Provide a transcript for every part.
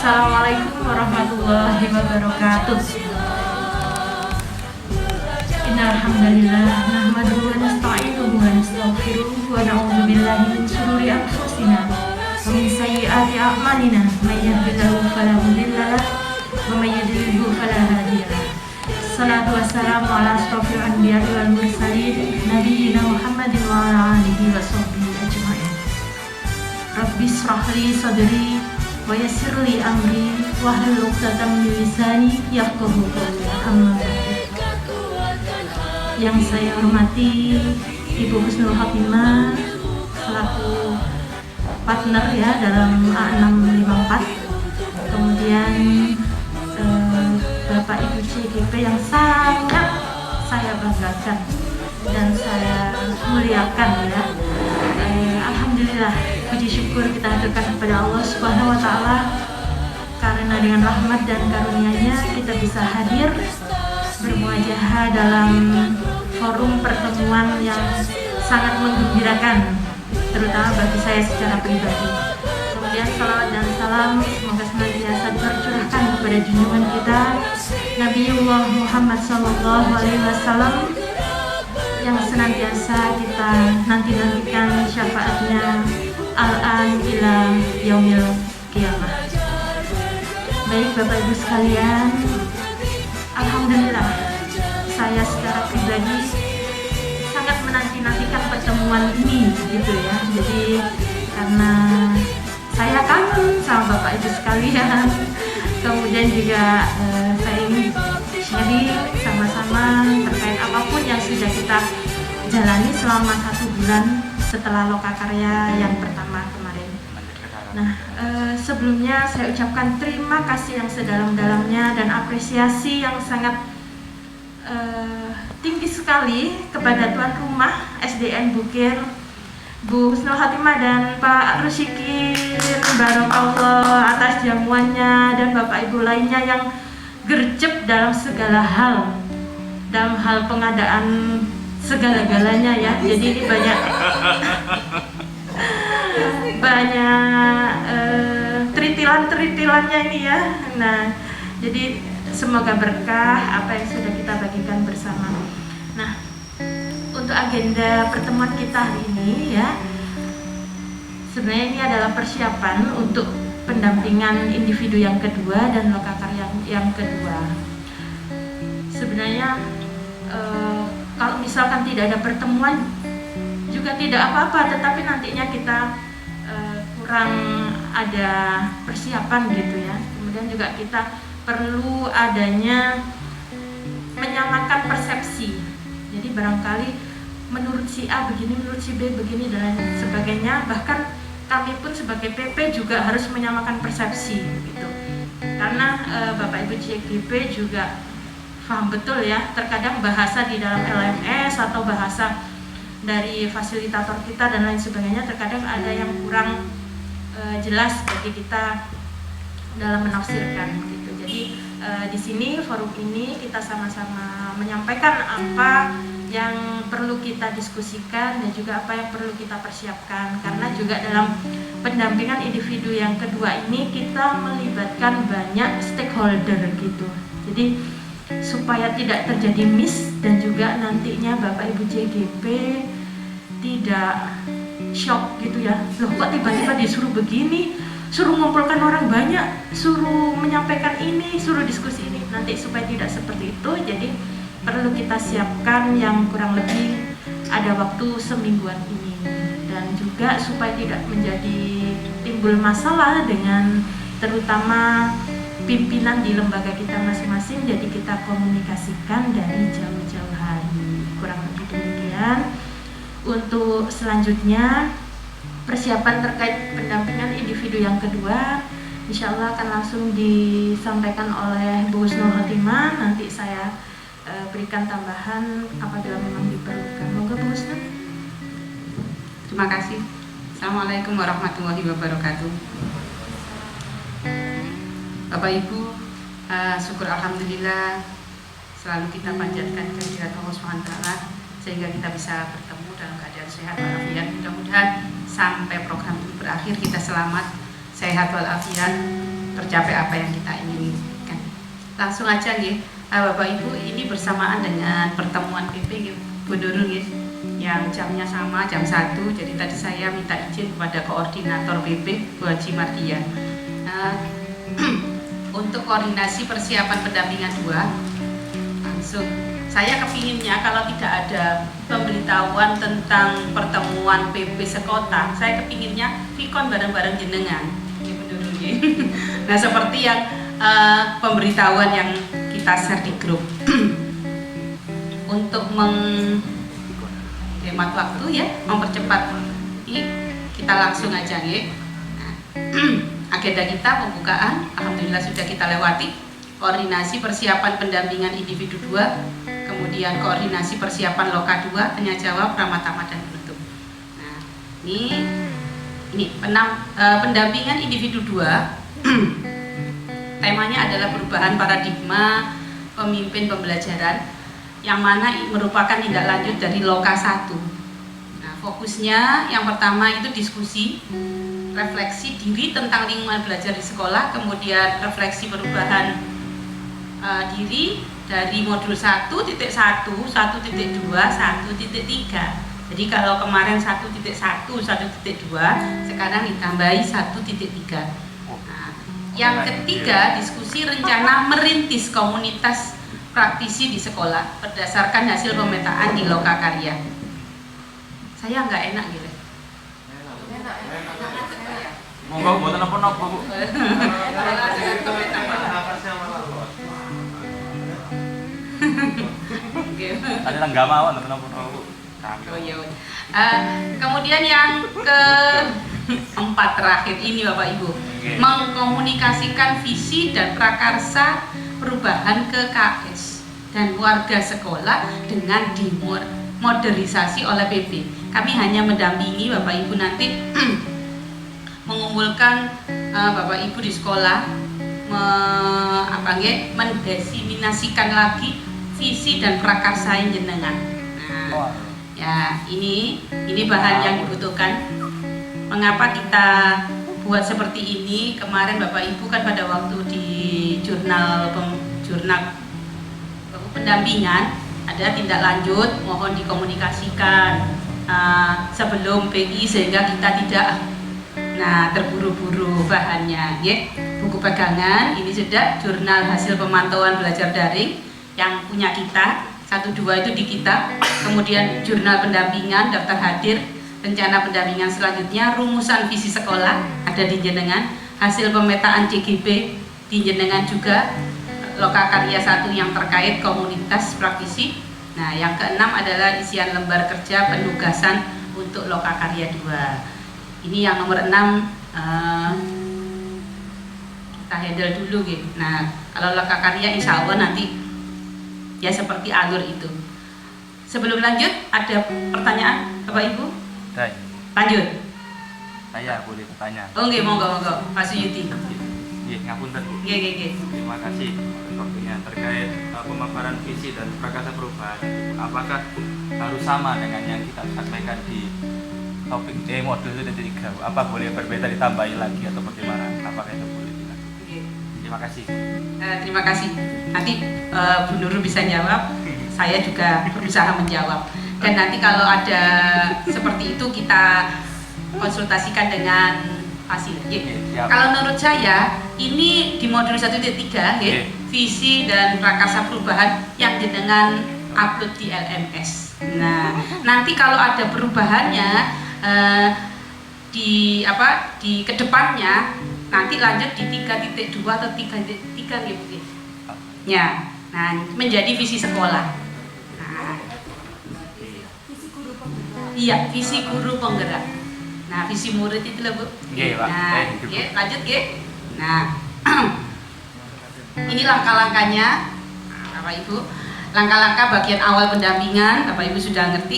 Assalamualaikum warahmatullahi wabarakatuh. Innal hamdalillah nahmaduhu wa nasta'inuhu wa nastaghfiruh wa na'udzu billahi min shururi anfusina wa min sayyiati a'malina may yahdihillahu fala mudilla lahu wa may yudlilhu fala hadiya lahu. Salatu wassalamu ala asyrofil anbiya'i wal mursalin nabiyyina Muhammadin wa ala alihi wa sahbihi ajma'in. Rabbi shrah li sadri wa yassir li amri wahlul 'uqdatam min lisani yafqahu qawli. Amma ba'du. Yang saya hormati Ibu Husnul Khotimah selaku partner ya dalam A654, kemudian Bapak Ibu CGP yang sangat saya banggakan dan saya muliakan ya. Alhamdulillah, puji syukur kita haturkan kepada Allah Subhanahu wa Ta'ala, karena dengan rahmat dan karunia-Nya kita bisa hadir bermuajahah dalam forum pertemuan yang sangat menggembirakan, terutama bagi saya secara pribadi. Kemudian salawat dan salam semoga senantiasa tercurahkan kepada junjungan kita Nabiullah Muhammad SAW, yang senantiasa kita nantikan syafaatnya al-an ila yaumil qiyamah. Baik Bapak Ibu sekalian, alhamdulillah saya secara pribadi sangat menanti-nantikan pertemuan ini gitu ya. Jadi karena saya kangen sama Bapak Ibu sekalian, kemudian juga saya ingin sharing sama-sama terkait apapun yang sudah kita jalani selama 1 bulan setelah Lokakarya yang pertama kemarin. Nah, sebelumnya saya ucapkan terima kasih yang sedalam-dalamnya dan apresiasi yang sangat tinggi sekali kepada tuan rumah SDN Bukir, Bu Husnul Khotimah dan Pak Rusyikir, Barakallah atas jamuannya, dan Bapak Ibu lainnya yang gercep dalam segala hal, dalam hal pengadaan segala-galanya ya. Jadi ini banyak teritilannya ini ya. Nah, jadi semoga berkah apa yang sudah kita bagikan bersama. Nah, untuk agenda pertemuan kita hari ini ya, sebenarnya ini adalah persiapan untuk pendampingan individu yang kedua dan Lokakarya yang kedua. Sebenarnya kalau misalkan tidak ada pertemuan juga tidak apa-apa, tetapi nantinya kita kurang ada persiapan gitu ya. Kemudian juga kita perlu adanya menyamakan persepsi. Jadi barangkali menurut si A begini, menurut si B begini dan lain sebagainya. Bahkan kami pun sebagai PP juga harus menyamakan persepsi gitu. Karena Bapak Ibu CGP juga paham betul ya, terkadang bahasa di dalam LMS atau bahasa dari fasilitator kita dan lain sebagainya terkadang ada yang kurang jelas bagi kita dalam menafsirkan gitu. Jadi di sini forum ini kita sama-sama menyampaikan apa yang perlu kita diskusikan dan juga apa yang perlu kita persiapkan, karena juga dalam pendampingan individu yang kedua ini kita melibatkan banyak stakeholder gitu. Jadi supaya tidak terjadi miss dan juga nantinya Bapak Ibu CGP tidak shock gitu ya. Loh kok tiba-tiba disuruh begini, suruh ngumpulkan orang banyak, suruh menyampaikan ini, suruh diskusi ini. Nanti supaya tidak seperti itu, jadi perlu kita siapkan yang kurang lebih ada waktu semingguan ini. Dan juga supaya tidak menjadi timbul masalah dengan terutama pimpinan di lembaga kita masing-masing, jadi kita komunikasikan dari jauh-jauh hari. Kurang lebih demikian. Untuk selanjutnya persiapan terkait pendampingan individu yang kedua insya Allah akan langsung disampaikan oleh Bu Husnul Khotimah. Nanti saya berikan tambahan apabila memang diperlukan. Moga Bu Husnul. Terima kasih. Assalamualaikum warahmatullahi wabarakatuh. Bapak Ibu, syukur alhamdulillah selalu kita panjatkan kehadirat Allah SWT sehingga kita bisa bertemu dalam keadaan sehat walafiat. Mudah-mudahan sampai program ini berakhir kita selamat, sehat walafiat, tercapai apa yang kita inginkan. Langsung aja nggih, Bapak Ibu, ini bersamaan dengan pertemuan PP Bu Nurul nggih, yang jamnya sama, jam 1. Jadi tadi saya minta izin kepada koordinator PP Bu Haji Mardia untuk koordinasi persiapan pendampingan 2. Langsung saya kepinginnya kalau tidak ada pemberitahuan tentang pertemuan PP sekota, saya kepinginnya vikon bareng-bareng jenengan. Nah, seperti yang pemberitahuan yang kita share di grup untuk menghemat waktu ya, mempercepat ini, kita langsung aja ya. Nah, agenda kita pembukaan, alhamdulillah sudah kita lewati. Koordinasi persiapan pendampingan individu 2, kemudian koordinasi persiapan loka 2, tanya jawab, ramah tamah dan penutup. Nah, ini pendampingan individu 2 temanya adalah perubahan paradigma pemimpin pembelajaran, yang mana merupakan tindak lanjut dari loka 1. Nah, fokusnya yang pertama itu diskusi, refleksi diri tentang lingkungan belajar di sekolah, kemudian refleksi perubahan diri dari modul 1.1, 1.2, 1.3. Jadi kalau kemarin 1.1, 1.2, sekarang ditambahi 1.3. Nah, yang ketiga, diskusi rencana merintis komunitas praktisi di sekolah berdasarkan hasil pemetaan di Lokakarya. Saya nggak enak gitu. Monggo mboten napa-napa, Bu. Ada nggak mau napa-napa, Bu. Oh iya. Kemudian yang keempat terakhir ini Bapak Ibu, mengkomunikasikan visi dan prakarsa perubahan ke KS dan warga sekolah dengan dimodernisasi oleh PP. Kami hanya mendampingi Bapak Ibu nanti mengumpulkan Bapak Ibu di sekolah, mendiseminasikan lagi visi dan prakarsa yang jenengan. Nah, ya ini bahan yang dibutuhkan. Mengapa kita buat seperti ini? Kemarin Bapak Ibu kan pada waktu di jurnal pendampingan ada tindak lanjut, mohon dikomunikasikan sebelum PI sehingga kita tidak terburu-buru bahannya, ya. Buku pegangan ini sudah jurnal hasil pemantauan belajar daring yang punya kita, 1-2 itu di kita, kemudian jurnal pendampingan, daftar hadir, rencana pendampingan selanjutnya, rumusan visi sekolah ada di jenengan, hasil pemetaan CGP di jenengan juga, Lokakarya 1 yang terkait komunitas praktisi. Nah, yang keenam adalah isian lembar kerja penugasan untuk Lokakarya 2. Ini yang nomor 6 kita handle dulu gitu. Nah, kalau Lokakarya insya Allah nanti ya seperti alur itu. Sebelum lanjut, ada pertanyaan Bapak Ibu? Baik. Lanjut. Saya boleh bertanya. Oh nggih, monggo Pak Suyuti. Nggih, ngapunten, Bu. Nggih. Terima kasih atas waktunya terkait pemaparan visi dan prakarsa perubahan. Apakah harus sama dengan yang kita sampaikan di topik modul 1.3? Apa boleh berbeda ditambahi lagi atau bagaimana? Apakah itu boleh dilakukan? Terima kasih. Terima kasih. Nanti Bu Nurul bisa jawab, saya juga berusaha menjawab. Dan nanti kalau ada seperti itu kita konsultasikan dengan hasil. Kalau menurut saya ini di modul 1.3 ya, visi dan prakarsa perubahan yang jenengan upload di LMS. Nah, nanti kalau ada perubahannya di kedepannya nanti lanjut di 3.2 atau 3.3 gitu. Ya, nah menjadi visi sekolah. Nah, iya, visi guru penggerak. Nah, visi murid itu loh, Bu. Nah, lanjut, Nah, ini langkah-langkahnya, Bapak Ibu. Langkah-langkah bagian awal pendampingan, Bapak Ibu sudah ngerti,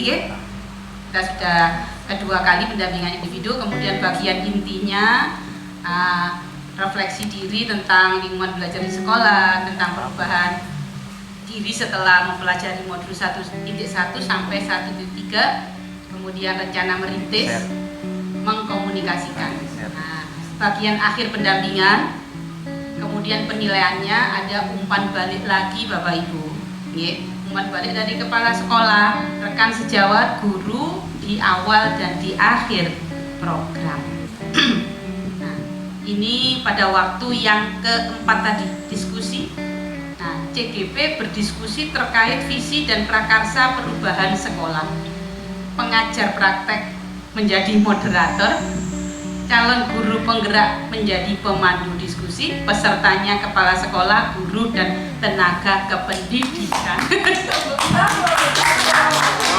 kita sudah kedua kali pendampingan individu, kemudian bagian intinya refleksi diri tentang lingkungan belajar di sekolah, tentang perubahan diri setelah mempelajari modul 1.1 sampai 1.3, kemudian rencana merintis, mengkomunikasikan. Nah, bagian akhir pendampingan kemudian penilaiannya ada umpan balik lagi Bapak Ibu. Nggih, umpan balik dari kepala sekolah, rekan sejawat, guru di awal dan di akhir program. Nah, ini pada waktu yang keempat tadi, diskusi. Nah, CGP berdiskusi terkait visi dan prakarsa perubahan sekolah. Pengajar praktek menjadi moderator, calon guru penggerak menjadi pemandu diskusi, pesertanya kepala sekolah, guru, dan tenaga kependidikan.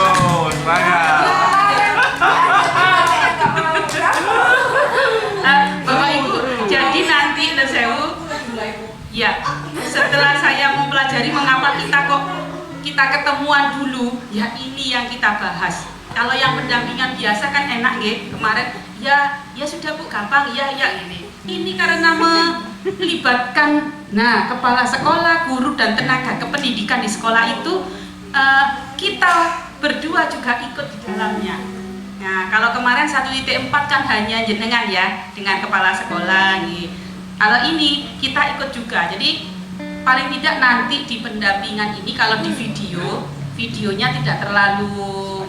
Oh, semangat. Bapak Ibu, jadi nanti Sewu, ya setelah saya mempelajari mengapa kita ketemuan dulu, ya ini yang kita bahas. Kalau yang pendampingan biasa kan enak nggih, kemarin ya sudah Bu, gampang ya ini. Ini karena melibatkan kepala sekolah, guru, dan tenaga kependidikan di sekolah itu, kita berdua juga ikut di dalamnya. Nah, kalau kemarin 1.4 kan hanya jenengan ya dengan kepala sekolah nih. Kalau ini kita ikut juga. Jadi paling tidak nanti di pendampingan ini kalau di videonya tidak terlalu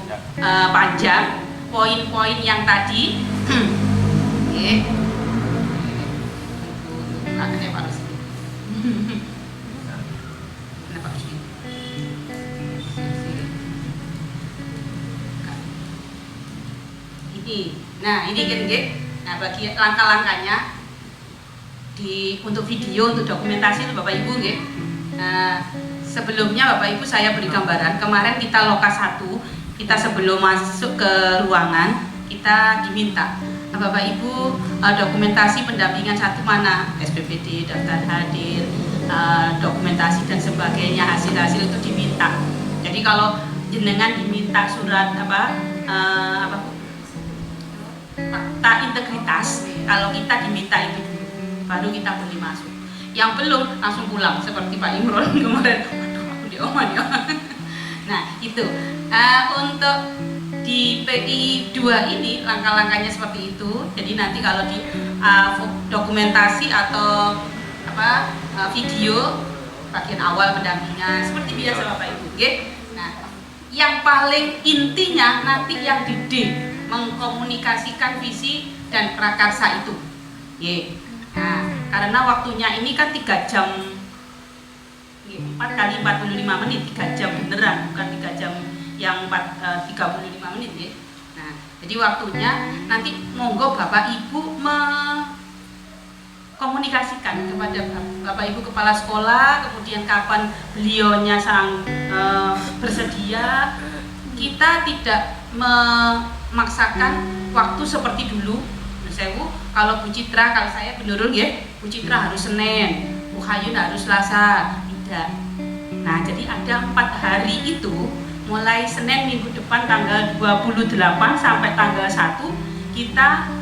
panjang. Poin-poin yang tadi oke. Ini kan nah bagi langkah-langkahnya untuk video, untuk dokumentasi itu Bapak Ibu nggih. Sebelumnya Bapak Ibu saya beri gambaran, kemarin kita lokas 1, kita sebelum masuk ke ruangan kita diminta Bapak Ibu dokumentasi pendampingan 1 mana, SPPD, daftar hadir, dokumentasi dan sebagainya, hasil-hasil itu diminta. Jadi kalau jenengan diminta surat fakta integritas, kalau kita diminta itu dulu, baru kita boleh masuk. Yang belum langsung pulang seperti Pak Imron kemarin. Waduh, aku di Oman ya. Nah itu untuk di PI 2 ini langkah-langkahnya seperti itu. Jadi nanti kalau di dokumentasi atau video bagian awal pendampingan seperti biasa Bapak Ibu. Nah yang paling intinya nanti yang di D, mengkomunikasikan visi dan prakarsa itu. Nah, karena waktunya ini kan 3 jam, 4 kali 45 menit, 3 jam beneran, bukan 3 jam yang 35 menit. Nah, jadi waktunya nanti monggo Bapak Ibu mengkomunikasikan kepada Bapak Ibu kepala sekolah, kemudian kapan beliaunya bersedia. Kita tidak memaksakan waktu seperti dulu. Sewu, kalau Bu Citra, kalau saya menurun ya, Bu Citra harus Senin, Bu Hayun harus Selasa, tidak. Nah, jadi ada 4 hari itu, mulai Senin minggu depan tanggal 28 sampai tanggal 1 kita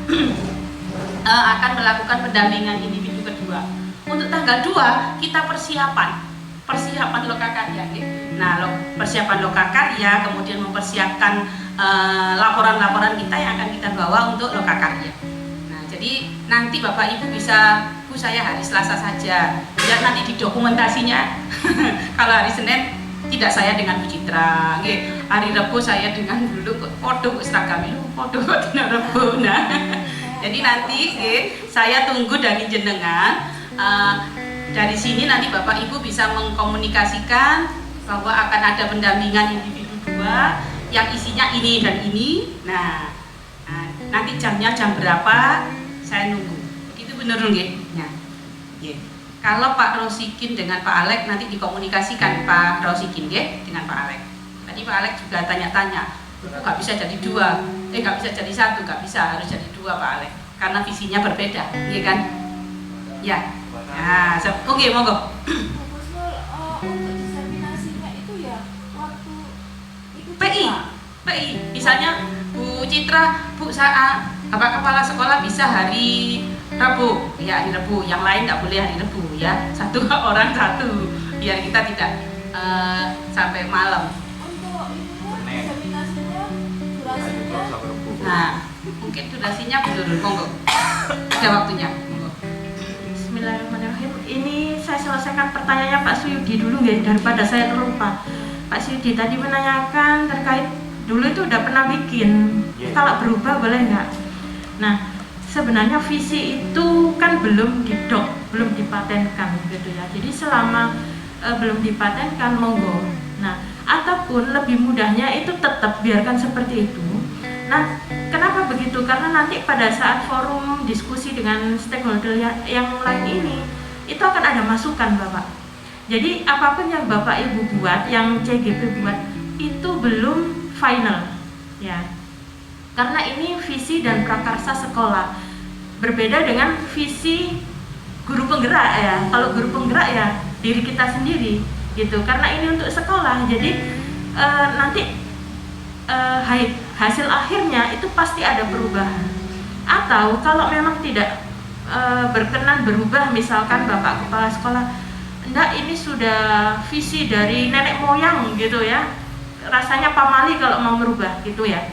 akan melakukan pendampingan individu kedua. Untuk tanggal 2 kita persiapan lokakarya. Nah, persiapan lokakarya, kemudian mempersiapkan laporan-laporan kita yang akan kita bawa untuk lokakarya. Nah, jadi nanti Bapak Ibu bisa, Bu saya hari Selasa saja, biar nanti di dokumentasinya kalau hari Senin tidak saya dengan Bu Citra, hari Rabu saya dengan dulu podo seragam itu podo dina Rabu. Nah, jadi nanti saya tunggu dari jenengan. Dari sini nanti Bapak Ibu bisa mengkomunikasikan bahwa akan ada pendampingan individu 2 yang isinya ini dan ini. Nah, nanti jamnya jam berapa saya nunggu. Itu bener nggih? Nah, kalau Pak Rosikin dengan Pak Alek nanti dikomunikasikan Pak Rosikin dengan Pak Alek. Tadi Pak Alek juga tanya-tanya, nggak bisa jadi 2, nggak bisa jadi 1, nggak bisa, harus jadi 2 Pak Alek, karena visinya berbeda, iya kan? Ya. Nah, oke, monggo. Untuk diseminasinya itu ya waktu ikut PI, misalnya Bu Citra, Bu Bapak Kepala Sekolah bisa hari Rabu, ya hari Rabu, yang lain nggak boleh hari Rabu ya, 1 orang 1, biar kita tidak sampai malam. Untuk diseminasinya durasinya. Nah, mungkin durasinya belum, monggo. Ada waktunya. Bismillahirrahmanirrahim. Ini selesaikan pertanyaannya Pak Suyudi dulu nggih, daripada saya terlupa. Pak Suyudi tadi menanyakan terkait dulu itu udah pernah bikin, kalau berubah boleh nggak? Nah, sebenarnya visi itu kan belum belum dipatenkan gitu ya. Jadi selama belum dipatenkan monggo. Nah, ataupun lebih mudahnya itu tetap biarkan seperti itu. Nah, kenapa begitu? Karena nanti pada saat forum diskusi dengan stakeholder yang lain ini, itu akan ada masukan Bapak. Jadi apapun yang Bapak Ibu buat, yang CGP buat, itu belum final ya. Karena ini visi dan prakarsa sekolah. Berbeda dengan visi guru penggerak ya. Kalau guru penggerak ya diri kita sendiri gitu. Karena ini untuk sekolah. Jadi nanti hasil akhirnya itu pasti ada perubahan. Atau kalau memang tidak berkenan berubah, misalkan Bapak Kepala Sekolah, enggak ini sudah visi dari nenek moyang gitu ya, rasanya pamali kalau mau merubah gitu ya,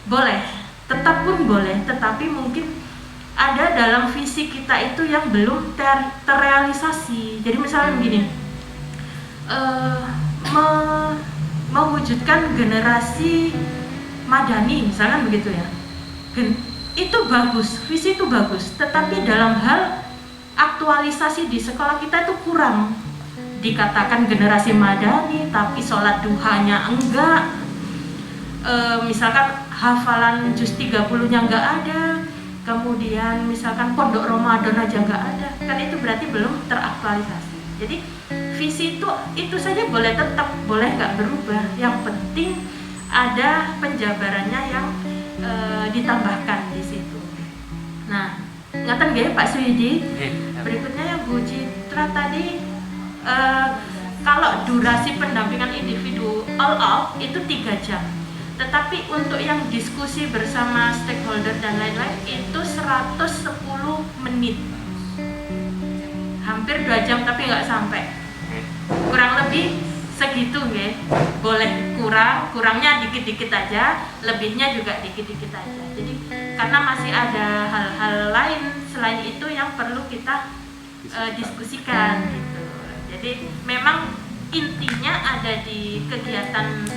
boleh, tetap pun boleh, tetapi mungkin ada dalam visi kita itu yang belum terrealisasi. Jadi misalnya begini, mewujudkan generasi madani misalkan begitu ya, itu bagus, visi itu bagus, tetapi dalam hal aktualisasi di sekolah kita itu kurang. Dikatakan generasi madani tapi sholat duhanya enggak, misalkan hafalan juz 30-nya enggak ada, kemudian misalkan pondok Ramadan aja enggak ada, kan itu berarti belum teraktualisasi. Jadi visi itu saja boleh tetap, boleh nggak berubah. Yang penting ada penjabarannya yang ditambahkan di situ. Nah, ngaten nggih Pak Suyudi. Berikutnya yang Bu Citra tadi, kalau durasi pendampingan individu all out itu 3 jam. Tetapi untuk yang diskusi bersama stakeholder dan lain-lain itu 110 menit. Hampir 2 jam tapi nggak sampai. Kurang lebih segitu nggih. Boleh kurangnya dikit-dikit aja, lebihnya juga dikit-dikit aja. Jadi karena masih ada hal-hal lain selain itu yang perlu kita diskusikan gitu. Jadi memang intinya ada di kegiatan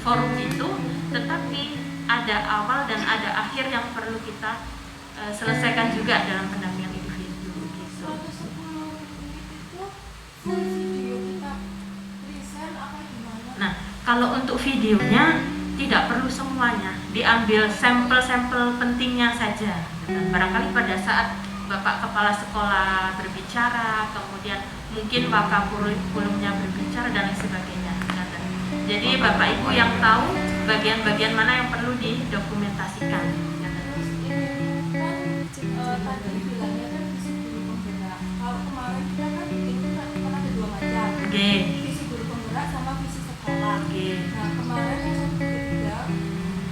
forum itu, tetapi ada awal dan ada akhir yang perlu kita selesaikan juga dalam pendampingan individu gitu. 110 menit itu full video kita present apa gimana? Nah, kalau untuk videonya tidak perlu semuanya, diambil sampel-sampel pentingnya saja. Barangkali pada saat Bapak Kepala Sekolah berbicara, kemudian mungkin wakapurikulumnya berbicara dan lain sebagainya. Jadi Bapak Ibu yang tahu bagian-bagian mana yang perlu didokumentasikan. Terus ini kan tadi bilangnya kan visi guru penggerak. Kalau kemarin kita kan itu kan ada 2 macam. Visi guru penggerak sama visi sekolah. Nah kemarin yang satu ketiga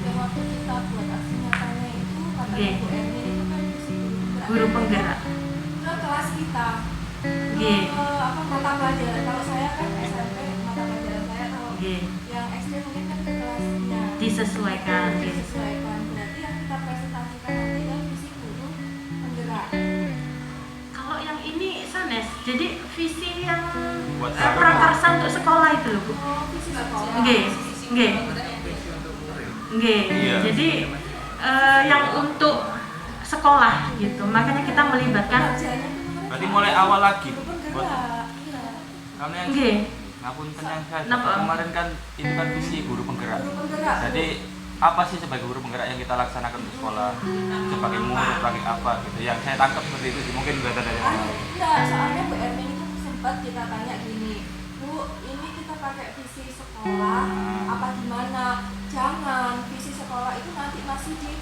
yang waktu kita buat aksi nyatanya itu kata Bu Erni itu kan visi guru penggerak. Ke kelas kita. Mata pelajaran. Kalau saya kan SMP mata pelajaran saya, kalau yang SD mungkin kan ke kelasnya. Disesuaikan. Berarti yang kita presentasikan nanti kan visi guru penggerak. Kalau yang ini sanes, jadi visi yang Buat prakarsa untuk sekolah itu loh Bu. Oh, visi sekolah. Nggih. Iya. Jadi yang untuk sekolah gitu. Makanya kita melibatkan. Belajarnya itu kemarin Berarti mulai awal lagi. guru penggerak. Buat Iya. karena yang Nggih. ngapunten yang saya Napa? kemarin kan itu kan visi guru penggerak. Guru penggerak. Jadi apa sih sebagai guru penggerak yang kita laksanakan untuk sekolah, sebagai murid, sebagai apa gitu? Yang saya tangkap seperti itu sih, mungkin data dari yang lain. Enggak, soalnya Bu Erni itu sempat kita tanya gini, Bu, ini kita pakai visi sekolah apa gimana? Jangan, visi sekolah itu nanti masih di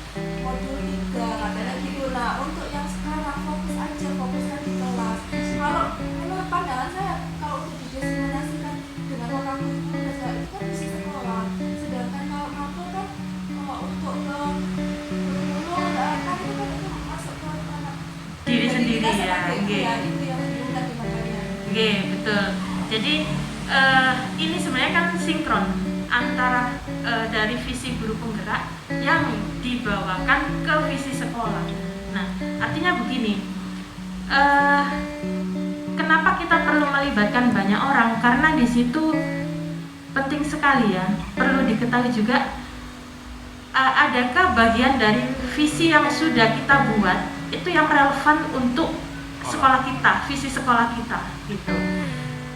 modul 3 katanya gitu. Nah, untuk yang sekarang fokuskan di kelas. Kalau menurut pandangan saya, kalau untuk didiskriminasikan dengan wakapurikulum itu kan visi sekolah. Sedangkan kalau mampu kan untuk ke kurikulum kan itu masuk ke anak Diri sendiri ya. Nggih. itu yang diminta di matanya. Nggih, betul. Jadi ini sebenarnya kan sinkron antara dari visi guru penggerak yang dibawakan ke visi sekolah. Nah, artinya begini, kenapa kita perlu melibatkan banyak orang, karena di situ penting sekali ya. Perlu diketahui juga, adakah bagian dari visi yang sudah kita buat itu yang relevan untuk sekolah kita, visi sekolah kita gitu.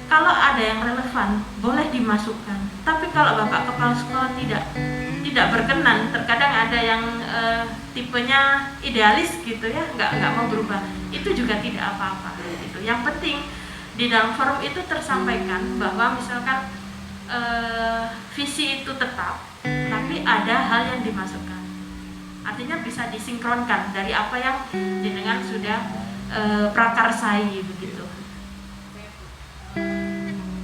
Kalau ada yang relevan boleh dimasukkan, tapi kalau Bapak Kepala Sekolah tidak berkenan, terkadang ada yang tipenya idealis gitu ya, nggak mau berubah, itu juga tidak apa-apa gitu. Yang penting di dalam forum itu tersampaikan bahwa misalkan visi itu tetap, tapi ada hal yang dimasukkan. Artinya bisa disinkronkan dari apa yang jenengan sudah prakarsai begitu.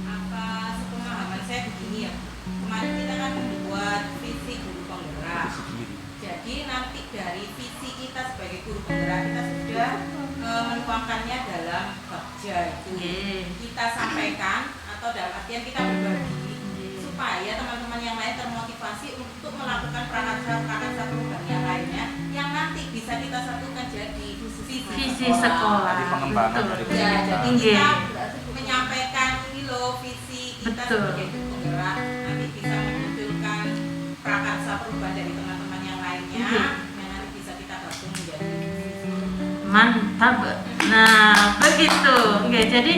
Apa sepemahaman saya begini ya, kemarin kita kan membuat visi guru penggerak. Jadi nanti dari visi kita sebagai guru penggerak kita sudah menuangkannya dalam bakja itu. Kita sampaikan atau dalam artian kita berbagi supaya teman-teman yang lain termotivasi untuk melakukan prakarsa perubahan yang lainnya yang nanti bisa kita satukan jadi visi sekolah. Jadi pengembangan dari visi Ya, kita. jadi kita menyampaikan ini loh visi kita Betul. sebagai guru penggerak, nanti bisa memunculkan prakarsa perubahan dari teman-teman yang lainnya yang nanti bisa kita gabung menjadi Mantap. Nah, begitu. Oke, jadi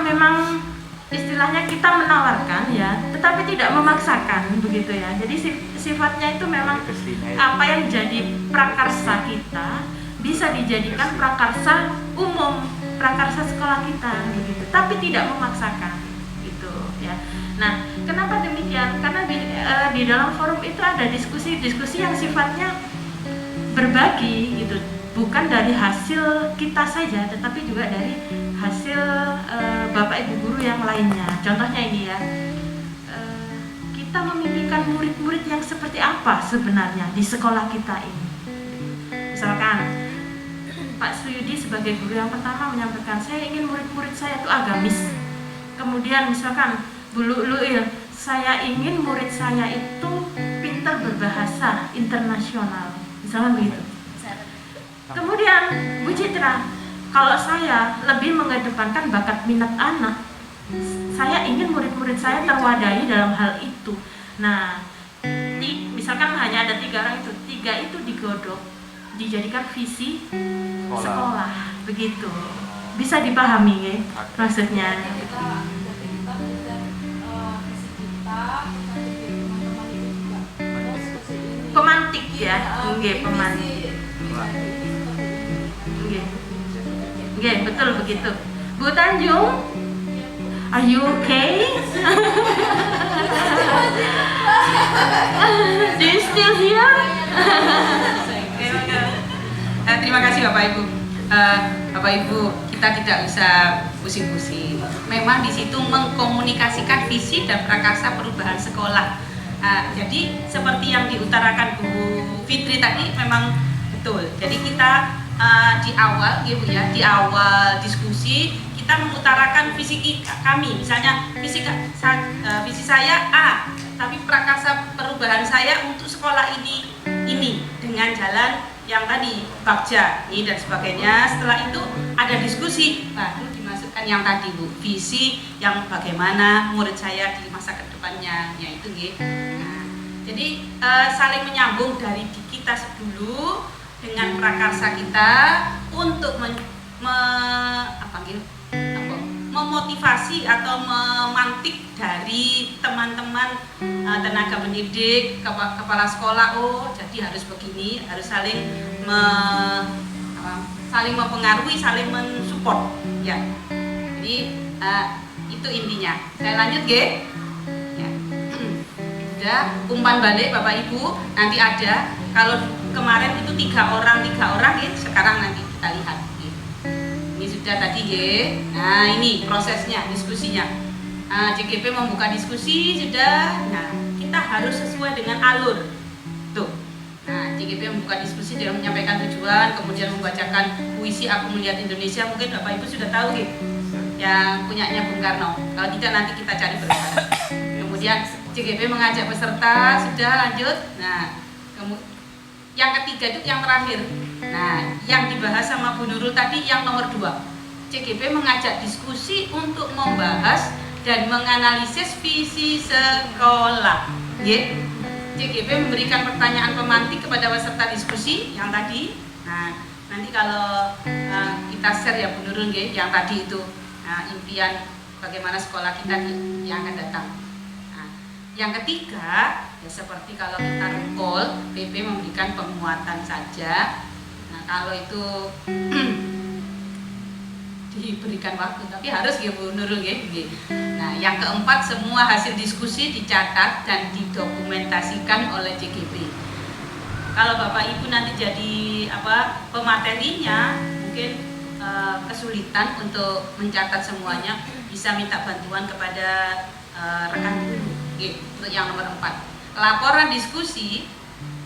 memang istilahnya kita menawarkan ya, tetapi tidak memaksakan begitu ya. Jadi sifatnya itu memang apa yang jadi prakarsa kita bisa dijadikan prakarsa umum, prakarsa sekolah kita begitu, tapi tidak memaksakan gitu ya. Nah, kenapa demikian? Karena di dalam forum itu ada diskusi-diskusi yang sifatnya berbagi gitu, bukan dari hasil kita saja, tetapi juga dari hasil Bapak Ibu guru yang lainnya. Contohnya ini ya, kita memimpikan murid-murid yang seperti apa sebenarnya di sekolah kita ini. Misalkan Pak Suyudi sebagai guru yang pertama menyampaikan, saya ingin murid-murid saya itu agamis. Kemudian misalkan Bu Luil, saya ingin murid saya itu pintar berbahasa internasional, misalnya begitu. Kemudian Bu Citra, kalau saya lebih mengedepankan bakat minat anak, saya ingin murid-murid saya terwadahi dalam hal itu. Nah, misalkan hanya ada 3 orang itu, 3 itu digodok, dijadikan visi sekolah, begitu. Bisa dipahami ya maksudnya? Kita belajar visi kita, teman-teman itu juga seperti ini. Pemantik ya, nggih, pemantik. Nggih, betul begitu. Bu Tanjung, are you okay? Do you still here? Terima kasih Bapak Ibu. Bapak Ibu, kita tidak usah pusing-pusing. Memang di situ mengkomunikasikan visi dan prakarsa perubahan sekolah. Jadi seperti yang diutarakan Bu Fitri tadi memang betul. Jadi kita di awal, gitu ya, di awal diskusi kita mengutarakan visi kami. Misalnya visi saya A, tapi prakarsa perubahan saya untuk sekolah ini dengan jalan yang tadi bagja ini dan sebagainya. Setelah itu ada diskusi, baru dimasukkan yang tadi Bu, visi yang bagaimana murid saya di masa kedepannya, yaitu gitu. Nah, jadi saling menyambung dari kita dulu dengan prakarsa kita untuk memotivasi atau memantik dari teman-teman tenaga pendidik, kepala sekolah. Oh, jadi harus begini, harus saling mempengaruhi, saling mensupport ya. Jadi itu intinya. Saya lanjut ya. Udah umpan balik Bapak Ibu, nanti ada. Kalau kemarin itu 3 orang ya, sekarang nanti kita lihat ya. Ini sudah tadi ya. Nah, ini prosesnya, diskusinya. JGP membuka diskusi sudah. Nah, kita harus sesuai dengan alur. Tuh. Nah, JGP membuka diskusi dengan menyampaikan tujuan, kemudian membacakan puisi Aku Melihat Indonesia. Mungkin Bapak Ibu sudah tahu ya. Yang punyanya Bung Karno. Kalau tidak nanti kita cari bersama. Kemudian JGP mengajak peserta, sudah lanjut. Nah, yang ketiga itu yang terakhir. Nah, yang dibahas sama Bu Nurul tadi yang nomor 2. CGP mengajak diskusi untuk membahas dan menganalisis visi sekolah. CGP memberikan pertanyaan pemantik kepada peserta diskusi yang tadi. Nah, nanti kalau kita share ya Bu Nurul yang tadi itu impian bagaimana sekolah kita yang akan datang. Nah, yang ketiga ya seperti kalau kita recall, PP memberikan penguatan saja. Nah, kalau itu diberikan waktu, tapi harus ya Bu Nurul ya. Nah, yang keempat, semua hasil diskusi dicatat dan didokumentasikan oleh CGP. Kalau Bapak Ibu nanti jadi pematerinya mungkin kesulitan untuk mencatat semuanya, bisa minta bantuan kepada rekan guru. Untuk yang nomor 4, laporan diskusi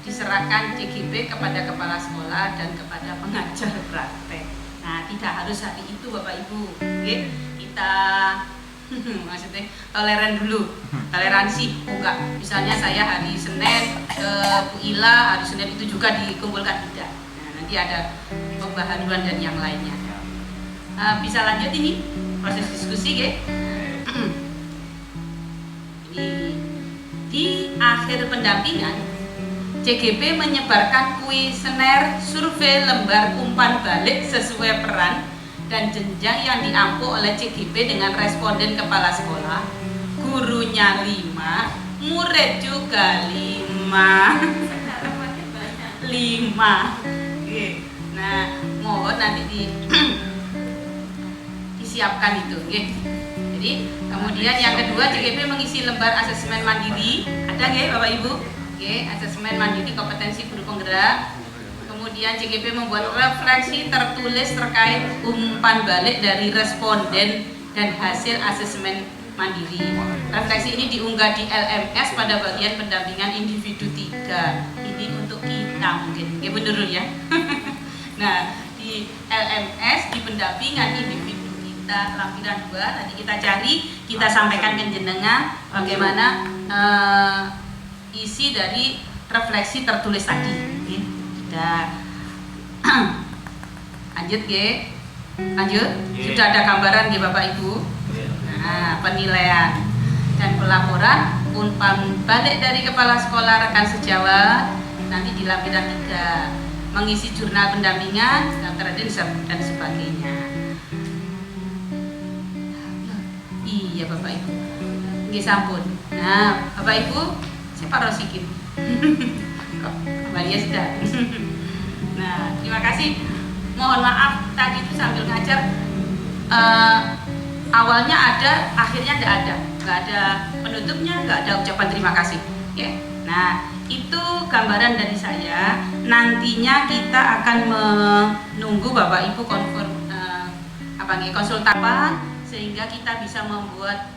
diserahkan CGP kepada kepala sekolah dan kepada pengajar praktek. Nah, tidak harus hari itu Bapak Ibu, kita maksudnya toleransi. Enggak, misalnya saya hari Senin ke Bu Ila, hari Senin itu juga dikumpulkan, tidak. Nah, nanti ada pembaharuan dan yang lainnya. Bisa lanjut ini proses diskusi, Ini di akhir pendampingan, CGP menyebarkan kuesioner survei lembar umpan balik sesuai peran dan jenjang yang diampu oleh CGP dengan responden kepala sekolah. Gurunya 5, murid juga 5. 5. Nah, mohon nanti disiapkan itu, Jadi, kemudian yang kedua, CGP mengisi lembar asesmen mandiri. Ada Bapak Ibu? Asesmen mandiri kompetensi guru penggerak. Kemudian CGP membuat refleksi tertulis terkait umpan balik dari responden dan hasil asesmen mandiri. Refleksi ini diunggah di LMS pada bagian pendampingan individu 3. Ini untuk kita mungkin, bener ya. Nah, di LMS di pendampingan individu kita lampiran 2, nanti kita cari, kita sampaikan ke jenengan bagaimana isi dari refleksi tertulis tadi. Lanjut lanjut. Sudah ada gambaran Bapak Ibu. Nah, penilaian dan pelaporan umpan balik dari kepala sekolah rekan sejawat nanti di lampiran 3, mengisi jurnal pendampingan, daftar dan sebagainya. Iya Bapak Ibu. Sampun. Nah, Bapak Ibu, saya parosikin. Kembali ya sudah. Nah, terima kasih. Mohon maaf tadi itu sambil ngajar awalnya ada, akhirnya nggak ada penutupnya, nggak ada ucapan terima kasih. Nah, itu gambaran dari saya. Nantinya kita akan menunggu Bapak Ibu konsultan sehingga kita bisa membuat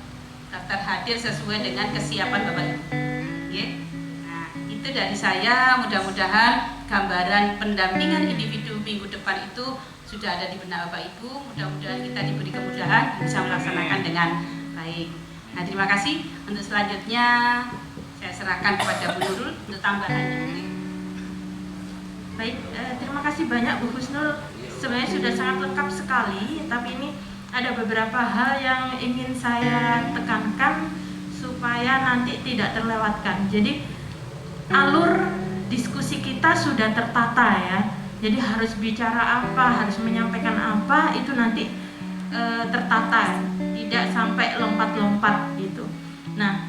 daftar hadir sesuai dengan kesiapan Bapak Ibu. Nah, itu dari saya. Mudah-mudahan gambaran pendampingan individu minggu depan itu sudah ada di benak Bapak Ibu. Mudah-mudahan kita diberi kemudahan bisa melaksanakan dengan baik. Nah, terima kasih. Untuk selanjutnya saya serahkan kepada Bu Nurul untuk tambahannya. Baik, terima kasih banyak Bu Husnul. Sebenarnya sudah sangat lengkap sekali, tapi ini ada beberapa hal yang ingin saya tekankan supaya nanti tidak terlewatkan. Jadi alur diskusi kita sudah tertata ya. Jadi harus bicara apa, harus menyampaikan apa, itu nanti tertata, tidak sampai lompat-lompat gitu. Nah,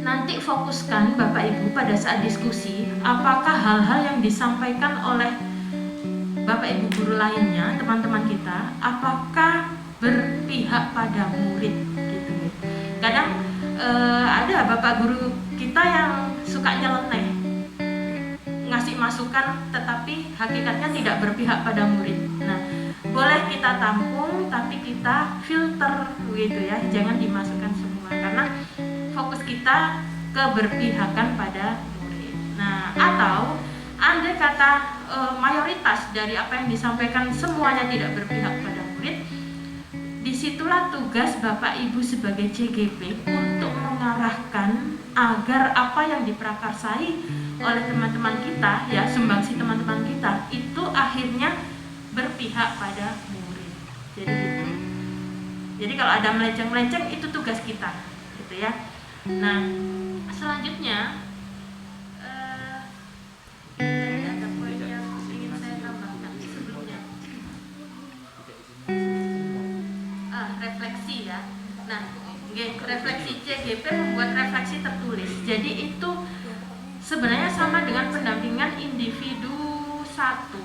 nanti fokuskan Bapak Ibu pada saat diskusi, apakah hal-hal yang disampaikan oleh Bapak Ibu guru lainnya, teman-teman kita, apakah berpihak pada murid gitu. Kadang ada Bapak guru kita yang suka nyeleneh, ngasih masukan tetapi hakikatnya tidak berpihak pada murid. Nah, boleh kita tampung tapi kita filter gitu ya, jangan dimasukkan semua karena fokus kita keberpihakan pada murid. Nah, atau andai kata mayoritas dari apa yang disampaikan semuanya tidak berpihak pada murid, disitulah tugas Bapak Ibu sebagai CGP untuk mengarahkan agar apa yang diprakarsai oleh teman-teman kita, ya sumbangsi teman-teman kita, itu akhirnya berpihak pada murid. Jadi gitu. Jadi kalau ada melenceng-melenceng itu tugas kita, gitu ya. Nah, selanjutnya ada poin yang ingin saya tambahkan sebelumnya. Refleksi ya. Nah, refleksi CGP membuat refleksi tertulis. Jadi itu sebenarnya sama dengan pendampingan individu 1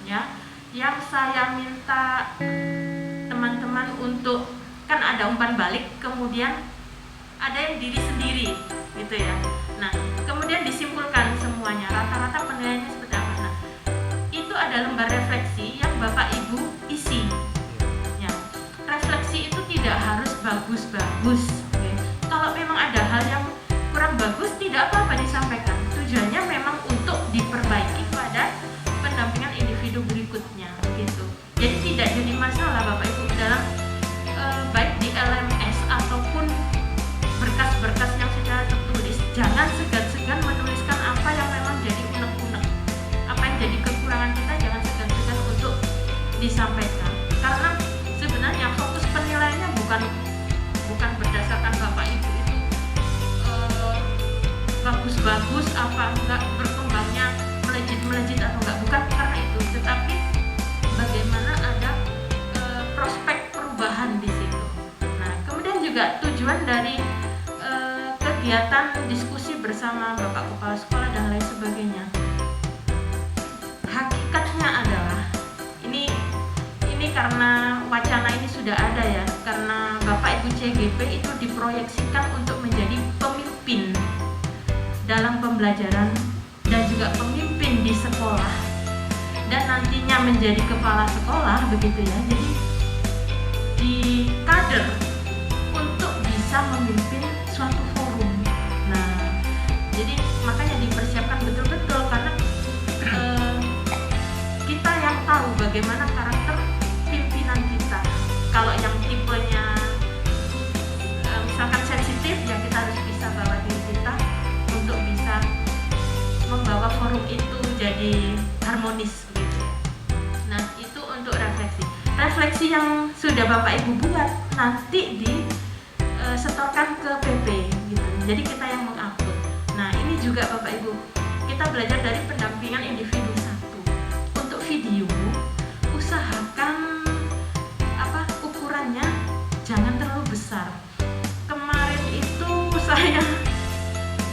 ya, yang saya minta teman-teman untuk, kan ada umpan balik, kemudian ada yang diri sendiri gitu ya. Nah, kemudian disimpulkan semuanya, rata-rata penilaiannya seperti apa. Nah, itu ada lembar refleksi yang Bapak Ibu isi ya. Refleksi itu tidak harus bagus-bagus ya. Kalau memang ada hal yang kurang bagus, tidak apa-apa disampaikan. Tujuannya memang untuk diperbaiki pada pendampingan individu berikutnya gitu. Jadi tidak jadi masalah Bapak Ibu dalam baik di LMS ataupun berkas-berkas yang secara tertulis. Jangan segan-segan menuliskan apa yang memang jadi unek-unek, apa yang jadi kekurangan kita, jangan segan-segan untuk disampaikan. Karena sebenarnya fokus penilaiannya bukan berdasarkan Bapak Ibu itu bagus-bagus apa enggak, berkembangnya melejit atau enggak, bukan karena itu, tetapi bagaimana ada prospek perubahan di situ. Nah, kemudian juga tujuan dari kegiatan diskusi bersama Bapak Kepala Sekolah dan lain sebagainya. Hakikatnya adalah ini karena wacana ini sudah ada ya, karena Bapak Ibu CGP itu diproyeksikan untuk menjadi pemimpin dalam pembelajaran dan juga pemimpin di sekolah dan nantinya menjadi kepala sekolah begitu ya. Jadi di kader untuk bisa memimpin suatu forum. Nah, jadi makanya dipersiapkan betul-betul karena kita yang tahu bagaimana karakter pimpinan kita. Kalau yang tipenya misalkan sensitif, ya kita harus bisa bawa diri kita untuk bisa membawa forum itu jadi harmonis begitu. Nah, itu untuk refleksi. Refleksi yang sudah Bapak Ibu buat nanti disetorkan ke PP gitu. Jadi kita yang mengupload. Nah, ini juga Bapak Ibu, kita belajar dari pendampingan individu 1. Untuk video, usahakan ukurannya jangan terlalu besar. Kemarin itu saya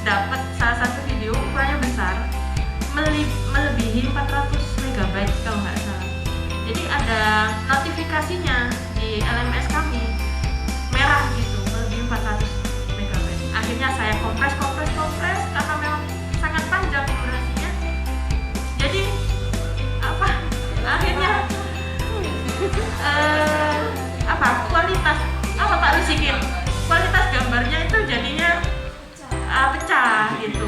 dapat salah satu video ukurannya besar, melebihi 400 MB kalau nggak salah. Jadi ada notifikasinya di LMS kami merah gitu, melebihi 400 MB. Akhirnya saya kompres karena memang sangat panjang durasinya. Jadi akhirnya kualitas Pak Rusikin, kualitas gambarnya itu jadinya pecah gitu.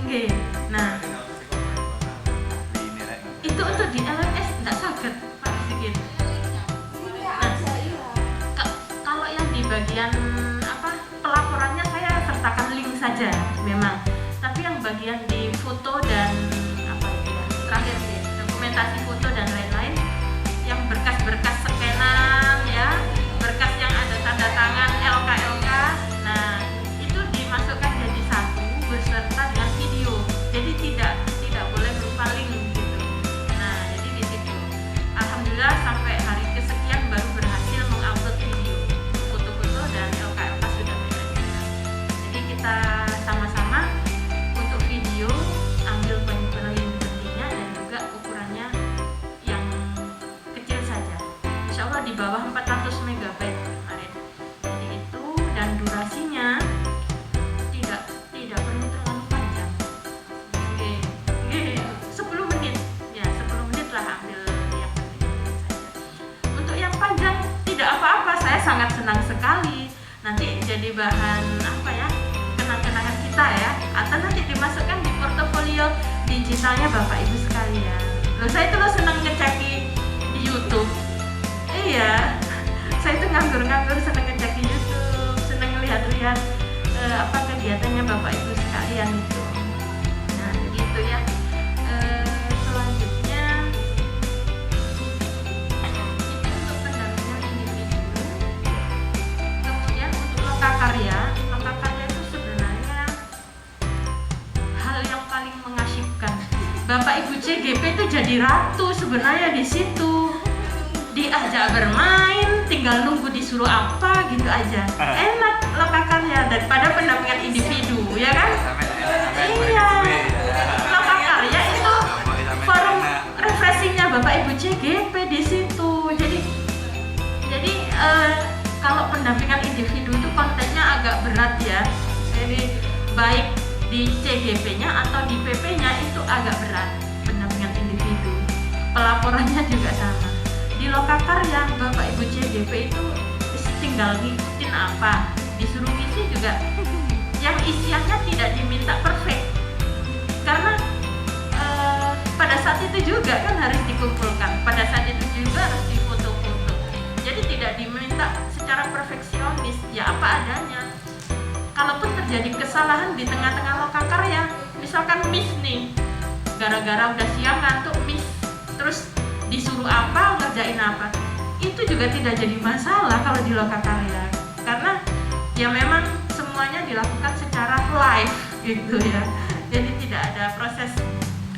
Oke, nah itu untuk di LMS tidak sakit Pak Rusikin. Nah, kalau yang di bagian pelaporannya saya sertakan link saja memang, tapi yang bagian di foto dan terakhir dokumentasi foto dan lain-lain, yang berkas-berkas scanan ya, berkas yang ada tanda tangan LK, nah itu dimasukkan jadi satu beserta dengan video, jadi tidak boleh berupa link gitu. Nah, jadi di situ alhamdulillah sampai hari kesekian baru berhasil mengupload video, foto-foto dan LK sudah beres. Jadi kita sama-sama untuk video ambil poin-poin pentingnya dan juga ukurannya yang kecil saja, insya Allah di bawah 400 MB kemarin. Jadi itu, dan durasinya tidak perlu terlalu panjang. Oke, 10 menit ya, 10 menit lah ambil yang penting saja. Untuk yang panjang tidak apa-apa, saya sangat senang sekali. Nanti jadi bahan kenang-kenangan kita ya, atau nanti dimasukkan di portofolio digitalnya Bapak Ibu sekalian. Saya itu senang ngeceki di YouTube. Iya, saya itu nganggur-nganggur senang ngecek di YouTube, senang lihat kegiatannya Bapak Ibu sekalian itu. Nah, jadi itu ya. CGP itu jadi ratu sebenarnya di situ. Diajak bermain, tinggal nunggu disuruh apa gitu aja. Enak lokakarya daripada pendampingan individu, ya kan? Iya. Lokakarya itu forum refreshingnya Bapak Ibu CGP di situ. Jadi kalau pendampingan individu itu kontennya agak berat ya. Jadi baik di CGP-nya atau di PP-nya itu agak berat pendampingan individu. Pelaporannya juga sama. Di lokakarya Bapak Ibu CGP itu tinggal ngikutin apa, disuruh isi juga yang isiannya tidak diminta perfect karena pada saat itu juga kan harus dikumpulkan, pada saat itu juga harus difoto-foto, jadi tidak diminta secara perfeksionis, ya apa adanya. Kalaupun terjadi kesalahan di tengah-tengah lokakarya, misalkan miss nih, gara-gara udah siang ngantuk miss, terus disuruh apa, ngerjain apa, itu juga tidak jadi masalah kalau di lokakarya karena ya memang semuanya dilakukan secara live gitu ya, jadi tidak ada proses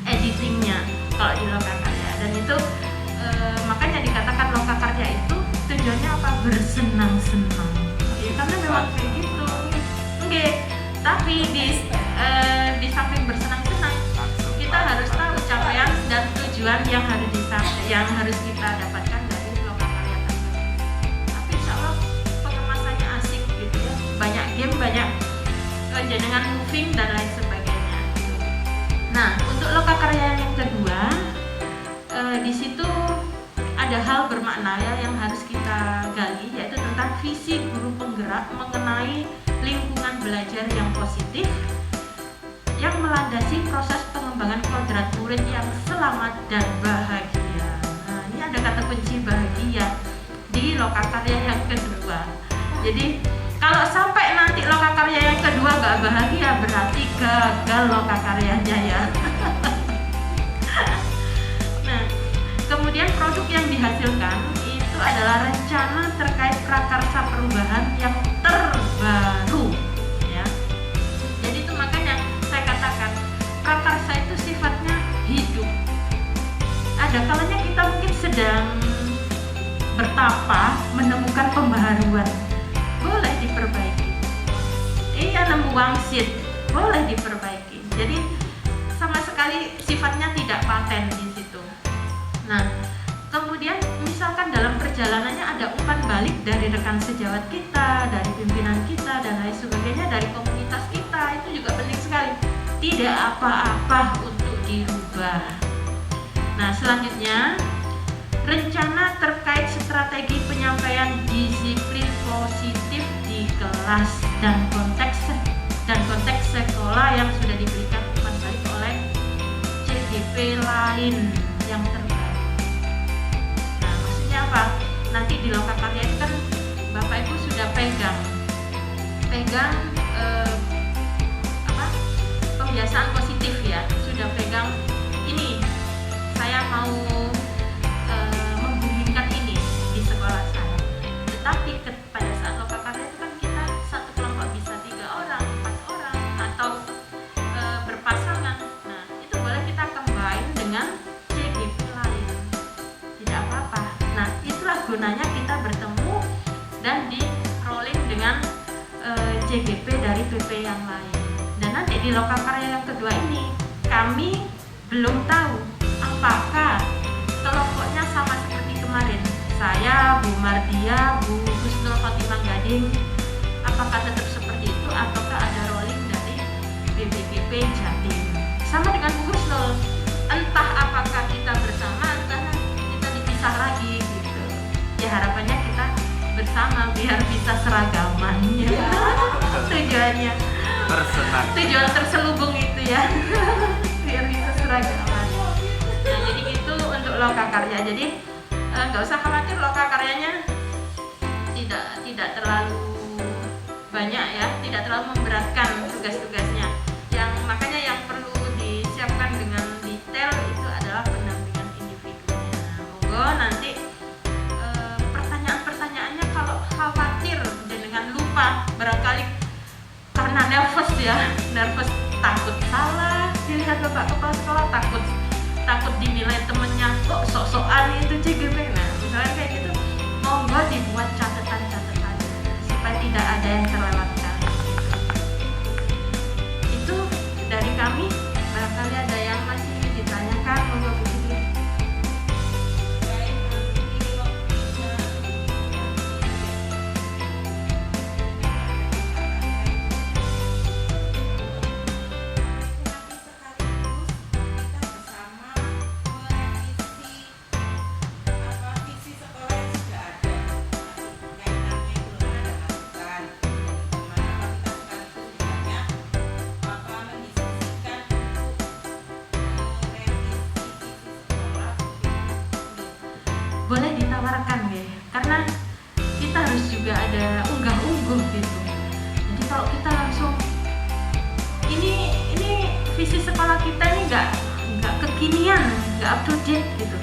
editingnya kalau di lokakarya. Dan itu makanya dikatakan lokakarya itu tujuannya apa, bersenang-senang ya, karena memang kayak gitu. Tapi di samping bersenang-senang kita harus tahu capaian dan tujuan yang harus kita dapatkan dari lokakarya tersebut. Tapi insya Allah pengemasannya asik gitu ya, banyak game, banyak jenengan moving dan lain sebagainya. Nah, untuk lokakarya yang kedua, di situ ada hal bermakna ya yang harus kita gali, yaitu tentang visi guru penggerak mengenai lingkungan belajar yang positif yang melandasi proses pengembangan kodrat murid yang selamat dan bahagia. Nah, ini ada kata kunci bahagia di lokakarya yang kedua. Jadi kalau sampai nanti lokakarya yang kedua gak bahagia, berarti gagal lokakaryanya ya. Nah, kemudian produk yang dihasilkan itu adalah rencana terkait prakarsa perubahan yang terbaru ya. Jadi itu makanya saya katakan prakarsa itu sifatnya hidup. Ada kalanya kita mungkin sedang bertapa menemukan pembaharuan, boleh diperbaiki. Iya, nemu wangsit, boleh diperbaiki. Jadi sama sekali sifatnya tidak paten di situ. Nah, kemudian misalkan dalam perjalanannya ada umpan balik dari rekan sejawat kita, dari pimpinan kita dan lain sebagainya, dari komunitas kita, itu juga penting sekali. Tidak apa-apa untuk dirubah. Nah, selanjutnya rencana terkait strategi penyampaian disiplin positif di kelas dan konteks sekolah yang sudah diberikan umpan balik oleh CGP lain yang terbaru. Nah, maksudnya apa? Nanti di lokakarya itu kan Bapak Ibu sudah pegang pembiasaan positif ya, sudah pegang ini. Saya mau membumingkan ini di sekolah saya. Tetapi pada saat lokakarya itu kan kita satu kelompok bisa 3 orang, 4 orang atau berpasangan. Nah, itu boleh kita combine dengan CGP lain. Tidak apa-apa. Nah, itulah gunanya kita bertemu dan di rolling dengan CGP dari PP yang lain. Dan nanti di lokakarya yang kedua ini kami belum tahu apakah kelompoknya sama seperti kemarin. Saya, Bu Mardia, Bu Husnul Khotimah Gading, apakah tetap seperti itu ataukah ada rolling dari BPKP Jatim? Sama dengan Bu Husnul, entah apakah kita bersama, entah kita dipisah lagi gitu. Ya harapannya kita bersama biar bisa seragaman ya. Tujuannya tujuan terselubung itu ya. Biar bisa seragaman. Nah, jadi gitu untuk lokakarya. Jadi nggak usah khawatir, lokakaryanya tidak terlalu banyak ya, tidak terlalu memberatkan tugas-tugasnya. Makanya yang perlu disiapkan dengan detail itu adalah pendampingan individunya. Monggo nanti pertanyaan-pertanyaannya kalau khawatir dan dengan lupa barangkali karena nervous takut salah dilihat Bapak Kepala Sekolah, takut takut dinilai temennya kok sok-sokan itu CGP. Nah misalnya kayak gitu, monggo dibuat catatan-catatan supaya tidak ada yang terlewatkan. Itu dari kami. Barangkali ada yang masih ditanyakan, monggo Bu Siti. Boleh ditawarkan ya, karena kita harus juga ada unggah-ungguh gitu. Jadi kalau kita langsung ini visi sekolah kita ini nggak kekinian, nggak up to date gitu.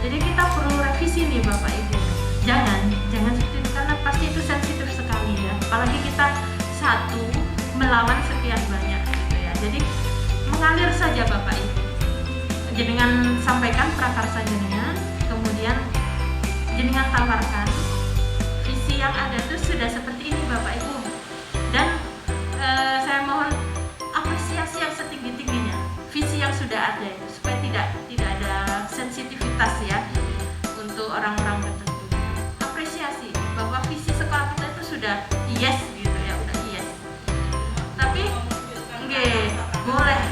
Jadi kita perlu revisi nih Bapak Ibu. Jangan seperti itu, karena pasti itu sensitif sekali ya. Apalagi kita satu melawan sekian banyak gitu ya. Jadi mengalir saja Bapak Ibu. Jenengan sampaikan prakarsa jenengan, kemudian jenengan tawarkan visi yang ada itu sudah seperti ini Bapak Ibu, dan saya mohon apresiasi yang setinggi-tingginya visi yang sudah ada itu, supaya tidak ada sensitivitas ya untuk orang-orang tertentu. Apresiasi bahwa visi sekolah kita itu sudah yes gitu ya, udah yes. Tapi enggak boleh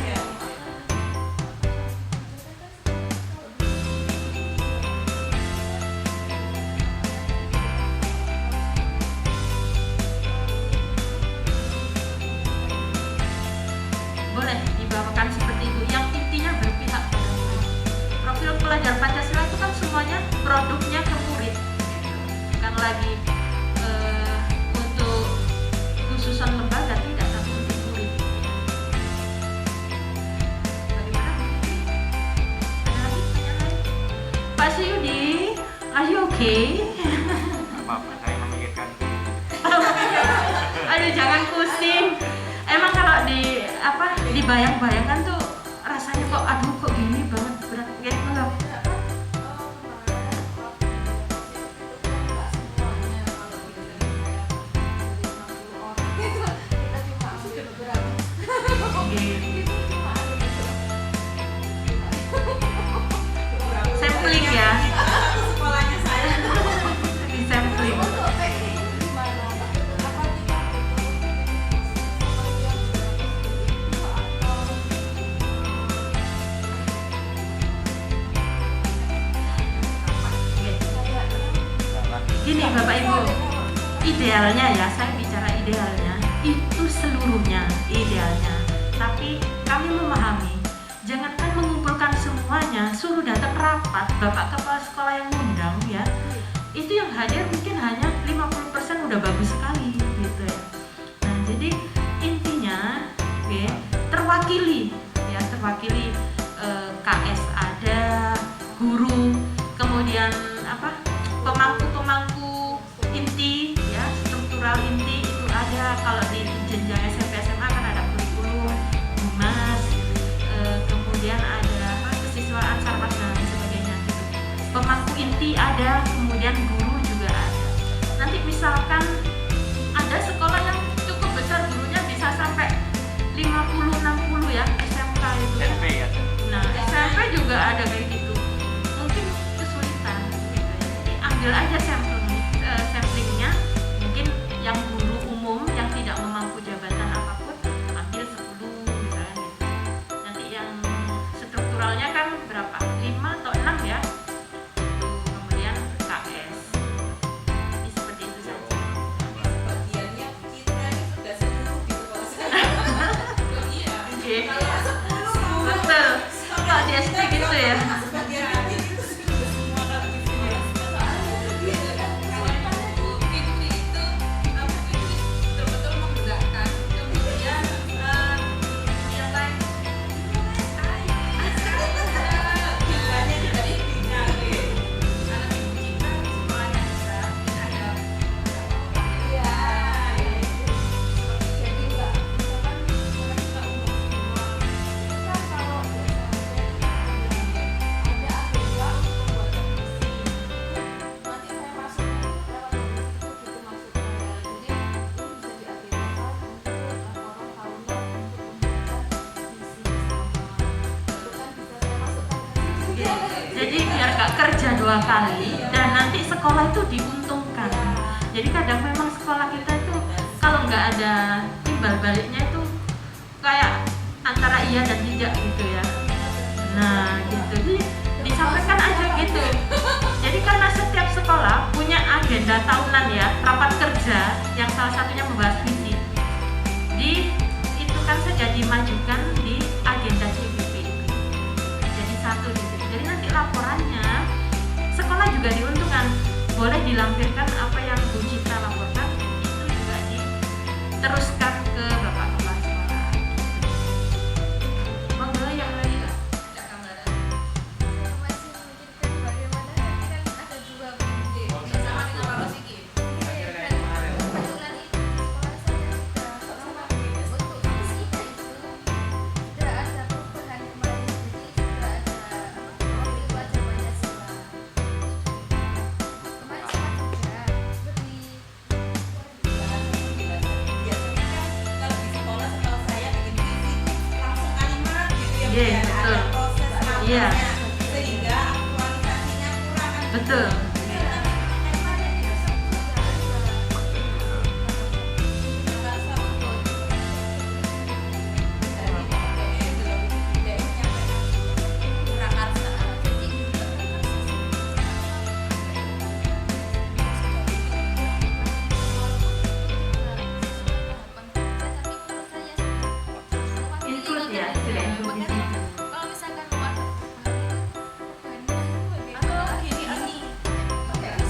dibawakan seperti itu, yang intinya berpihak pada murid. Profil pelajar Pancasila itu kan semuanya produknya ke murid, bukan lagi untuk khususan lembaga, tidak, tapi untuk murid. Bagaimana Bu Siti? Ada lagi pertanyaan lain? Pak Suyudi, are you okay? Apa-apa, saya memikirkan. Aduh jangan pusing. Emang kalau dibayang-bayangkan tuh rasanya kok aduh kok gini banget, berat kayak gitu. Sampling ya. Sekolahnya saya. Di sampling. Gini Bapak Ibu, idealnya ya, saya bicara idealnya, itu seluruhnya idealnya. Tapi kami memahami, jangankan mengumpulkan semuanya, suruh datang rapat, Bapak Kepala Sekolah yang ngundang ya, itu yang hadir mungkin hanya 50% udah bagus sekali gitu ya. Nah jadi intinya ya, terwakili KS ada, guru, kemudian pemangku inti ya, struktural inti itu ada. Kalau di jenjang SMP SMA kan ada kurikulum, humas, kemudian ada kesiswaan, sarmas dan sebagainya gitu. Pemangku inti ada, kemudian guru juga ada. Nanti misalkan ada sekolah yang cukup besar, gurunya bisa sampai 50-60 ya, SMK itu ya. SMP ya. Nah SMP juga ada kayak gitu, mungkin kesulitan gitu ya. Jadi ambil aja samplingnya, mungkin yang guru umum yang tidak memangku jabatan apapun ambil 10 misalnya gitu. Nanti yang strukturalnya kan berapa? 5 atau 6 ya. Kemudian KS. Jadi seperti itu saja. Bagiannya kita ini sudah seluruh gitu kalau saya. Iya. Oke. Kalau 10 Betul. Kalau di SD gitu ya. sebagian kecil itu sudah semua kalau di sini. Kalau itu betul-betul menggerakkan. Kemudian yang lain bilangnya dari dinyali. Anak ibu kita semuanya bisa ada. Iya. Jadi enggak, misalkan kita umum semua. Kan kalau biasanya nggak kerja 2 kali dan nanti sekolah itu diuntungkan. Jadi kadang memang sekolah kita itu kalau nggak ada timbal baliknya itu kayak antara iya dan tidak gitu ya. Nah gitu, jadi disampaikan aja gitu. Jadi karena setiap sekolah punya agenda tahunan ya, rapat kerja yang salah satunya membahas visi. Itu kan saja dimajukan di agenda CBP. Jadi satu di situ. Jadi nanti laporannya sekolah juga diuntungkan. Boleh dilampirkan apa yang Bu Citra laporkan, itu juga diteruskan ke Bapak Kepala Sekolah. Monggo yang lain. Ada gambaran. Saya masih memikirkan bagaimana nanti kan ada 2 BUMD. Sama dengan Pak Rosiki. Kebetulan itu di sekolah saya sudah untuk visinya itu sudah ada perubahan kemarin, jadi sudah ada profil wajah Pancasila. Kemarin sempat juga seperti Biasanya kan kalau di sekolah setahu saya bikin visi itu langsung kalimat gitu ya, Iya, Bu, ya. betul. Ada proses Iya. namanya sehingga aktualisasinya kurang kan. Betul. Include ya, tidak include di situ. kalau misalkan mau ada Atau gini,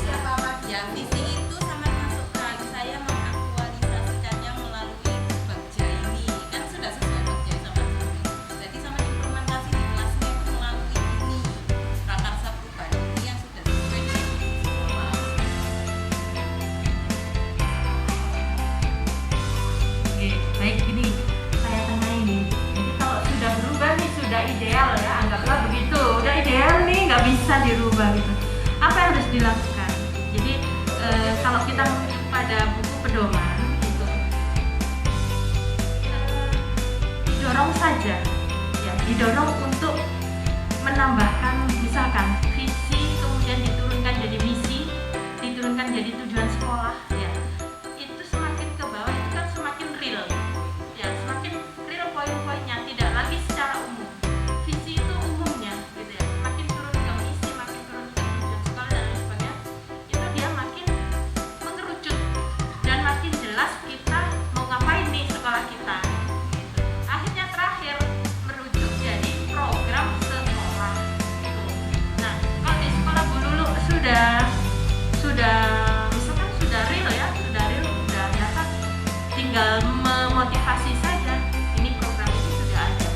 siapa ya visi itu sama masukkan saya mengaktualisasikannya melalui Bagja ini kan sudah sesuai Bagja sama Suri. Jadi sama implementasi di kelasnya itu melalui ini prakarsa perubahan ini yang sudah sesuai dengan sekolah. Oke, baik gini, saya tanya ini. Jadi kalau sudah berubah nih, sudah ideal ya, anggaplah begitu. Udah ideal nih, nggak bisa dirubah gitu. Apa yang harus dilakukan? Jadi kalau kita merujuk pada buku pedoman itu didorong saja, ya didorong untuk menambahkan misalkan visi kemudian diturunkan jadi misi, diturunkan jadi tujuan sekolah, ya itu semakin ke bawah itu kan semakin real, ya semakin real poin-poinnya, tidak lagi secara umum. Visi itu umumnya, gitu ya. Makin turun ke misi, makin turun ke tujuan sekolah dan lain sebagainya, itu dia makin mengerucut dan makin jelas kita mau ngapain nih sekolah kita. Gitu. Akhirnya terakhir merujuk jadi program sekolah. Gitu. Nah, kalau di sekolah Bu Lulu sudah misalkan sudah real ya, sudah nyata, tinggal memotivasi saja. Ini program ini sudah ada.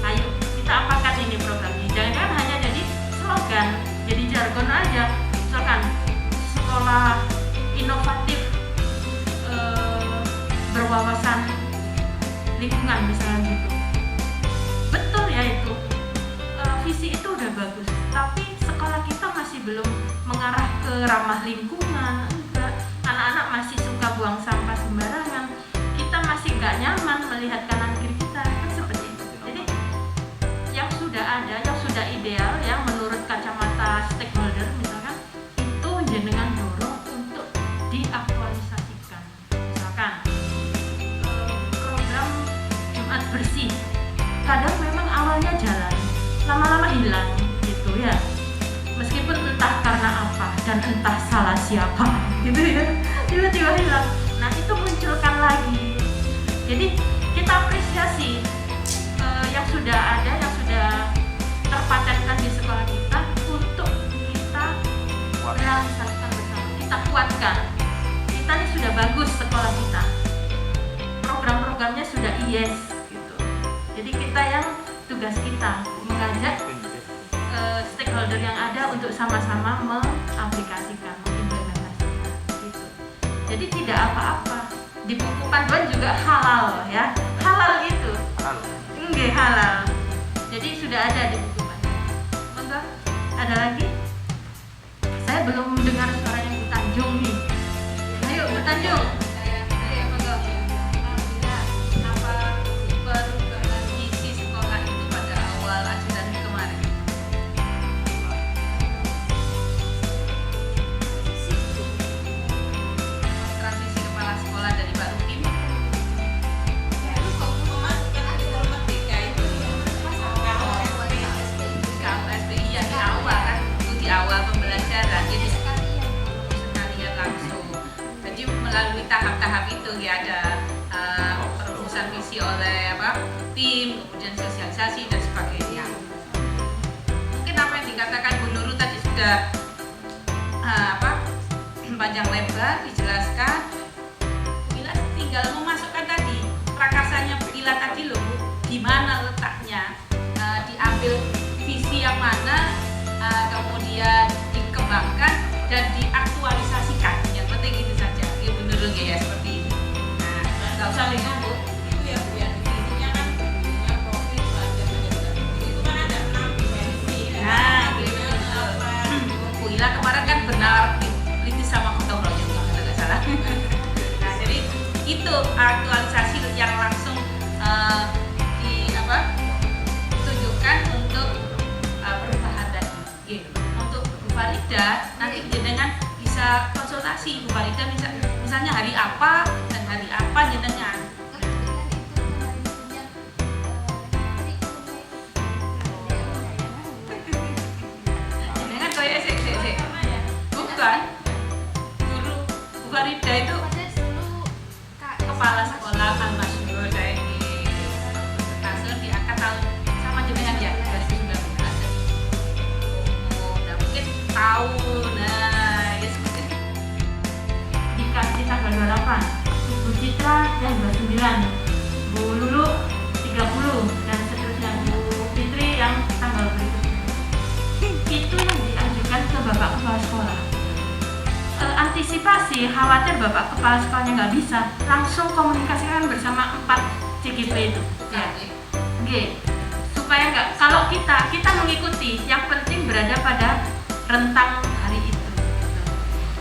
Ayo kita apakan ini program ini. Jangan hanya jadi slogan, jadi jargon aja. Misalkan sekolah inovatif berwawasan lingkungan misalnya gitu. Betul ya itu. Visi itu udah bagus, tapi sekolah kita masih belum mengarah ke ramah lingkungan. Enggak. Anak-anak masih suka buang sampah sembarangan. Kita masih nggak nyaman melihat kanan kiri kita, kan seperti itu. Jadi yang sudah ada, yang sudah ideal, yang menurut kacamata stakeholder misalkan, itu jenengan dorong untuk diaktualisasikan. Misalkan program Jumat bersih, kadang memang awalnya jalan, lama-lama hilang gitu ya. Meskipun entah karena apa dan entah salah siapa gitu ya, tiba-tiba hilang. Nah itu munculkan lagi. Jadi kita apresiasi yang sudah ada, yang sudah terpatenkan di sekolah kita untuk kita realisasikan bersama, kita kuatkan. Kita ini sudah bagus sekolah kita, program-programnya sudah IES gitu. Jadi kita yang tugas kita mengajak stakeholder yang ada untuk sama-sama mengaplikasikan, mengimplementasikan gitu. Jadi tidak apa-apa. Di buku panduan juga halal ya. Halal itu. Nggih halal. Jadi sudah ada di buku panduan. Monggo, ada lagi? Saya belum dengar suaranya Bu Tanjung nih. Ayo Bu Tanjung. Saya monggo. Apa perubahan isi sekolah itu pada awal ajudan kemarin? oleh tim, kemudian sosialisasi dan sebagainya. Mungkin apa yang dikatakan Bu Nurul tadi sudah panjang lebar dijelaskan. Bila tinggal memasukkan tadi prakasanya bila tadi loh Bu, gimana letaknya, diambil visi yang mana, kemudian dikembangkan dan diaktualisasikan. Yang penting itu saja. Ya Bu Nurul ya seperti ini. Nah, nggak usah bingung Bu. Itu ya Bu, yang visinya kan punya profil belajar menjadi itu kan ada 6 dimensi. Nah, gitu. Bu Ila kemarin kan benar kritis sama gotong royong kalau nggak salah. Nah, jadi itu aktualisasi yang langsung tunjukkan untuk perubahan tadi. Untuk Bu Farida nanti jenengan bisa konsultasi Bu Farida misalnya hari apa dan hari apa jenengan. Jenengan kayak sik. Bukan. Guru Bu Farida itu kepala sekolah Al-Masyhur saya di Tasur diangkat tahun sama jenengan ya 2019. Nah, mungkin tahu. Nah, ya seperti itu. Dikasih tanggal 28, Bu Citra dan 29, Bu Lulu 30 dan seterusnya, Bu Fitri yang tanggal berikutnya. Itu yang diajukan ke Bapak Kepala Sekolah. Antisipasi khawatir Bapak Kepala Sekolahnya nggak bisa, langsung komunikasikan bersama 4 CGP itu. Ya. Oke. Supaya nggak, kalau kita mengikuti, yang penting berada pada rentang hari itu.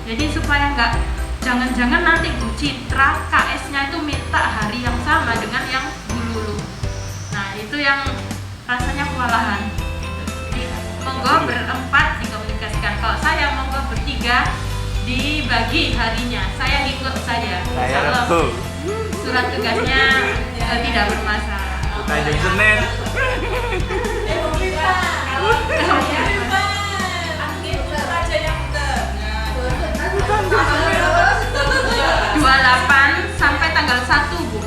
Jadi supaya nggak, jangan-jangan nanti Bu Citra KS-nya itu minta hari yang sama dengan yang Bu Lulu. Nah itu yang rasanya kewalahan. Jadi monggo berempat dikomunikasikan. Kalau saya monggo bertiga dibagi harinya. Saya ikut saja. Saya Rebu. Surat tugasnya tidak bermasalah. Tanjung Senin. aja yang benar. 28 sampai tanggal 1 Bu.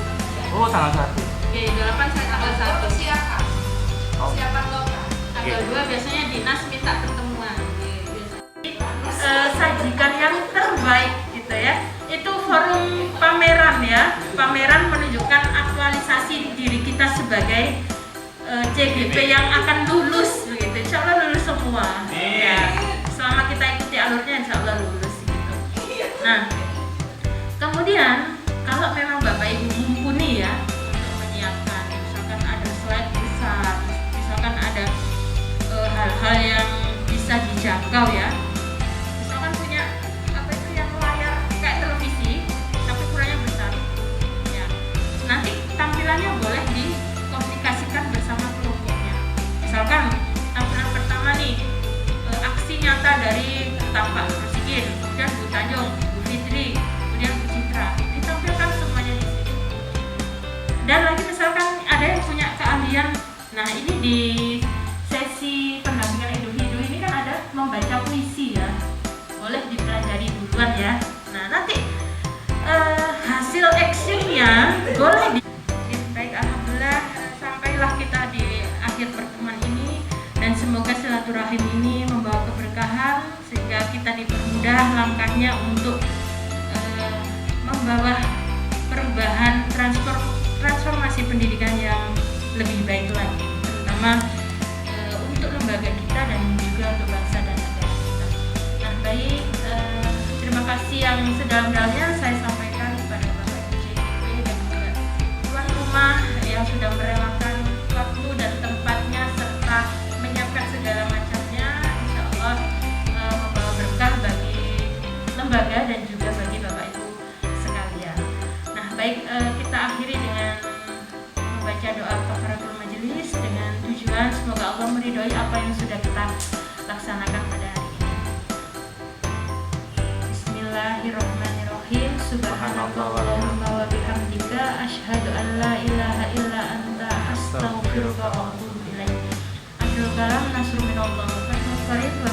Oh, tanggal 1. Oke, 28 sampai tanggal 1. Persiapan. Oh. Persiapan lokal. Tanggal 2 biasanya dinas minta pertemuan. Sajikan yang terbaik gitu ya. Itu forum pameran ya. Pameran menunjukkan aktualisasi diri kita sebagai CGP yang akan lulus begitu. Insya Allah lulus semua. Ya. Selama kita ikuti alurnya insya Allah lulus gitu. Nah, kemudian kalau memang Bapak Ibu mumpuni ya untuk menyiapkan, misalkan ada slide besar, misalkan ada hal-hal yang bisa dijangkau ya. Misalkan punya apa itu yang layar kayak televisi tapi ukurannya besar. Ya. Nanti tampilannya boleh dikomunikasikan bersama kelompoknya. Misalkan tampilan pertama nih aksi nyata dari Tampak Rosikin, kemudian Bu Tanjung, Bu Fitri, kemudian Bu Citra, ditampilkan semuanya di situ. Dan lagi misalkan ada yang punya keahlian, nah ini di sesi pendampingan individu ini kan ada membaca puisi ya, boleh dipelajari duluan ya. Nah nanti hasil actionnya boleh baik. Alhamdulillah sampailah kita di akhir pertemuan ini dan semoga silaturahim ini membawa keberkahan sehingga kita dipermudah langkahnya untuk membawa perubahan transformasi pendidikan yang lebih baik lagi, terutama untuk lembaga kita dan juga untuk bangsa dan negara kita. Nah baik, terima kasih yang sedalam-dalamnya saya sampaikan kepada Bapak Ibu CGP dan juga tuan rumah yang sudah merelakan waktu dan tempatnya serta menyiapkan segala macamnya, insya Allah membawa berkah bagi lembaga dan juga bagi Bapak Ibu sekalian. Nah baik, kita akhiri dengan membaca doa kafaratul majelis dengan tujuan semoga Allah meridhoi apa yang sudah kita laksanakan pada hari ini. Bismillahirrahmanirrahim. Subhanallahumma wa bihamdika asyhadu an la ilaha illa anta astaghfiruka wa atubu ilaik. Akhirul kalam nasrul minallah wa fathul qarib wa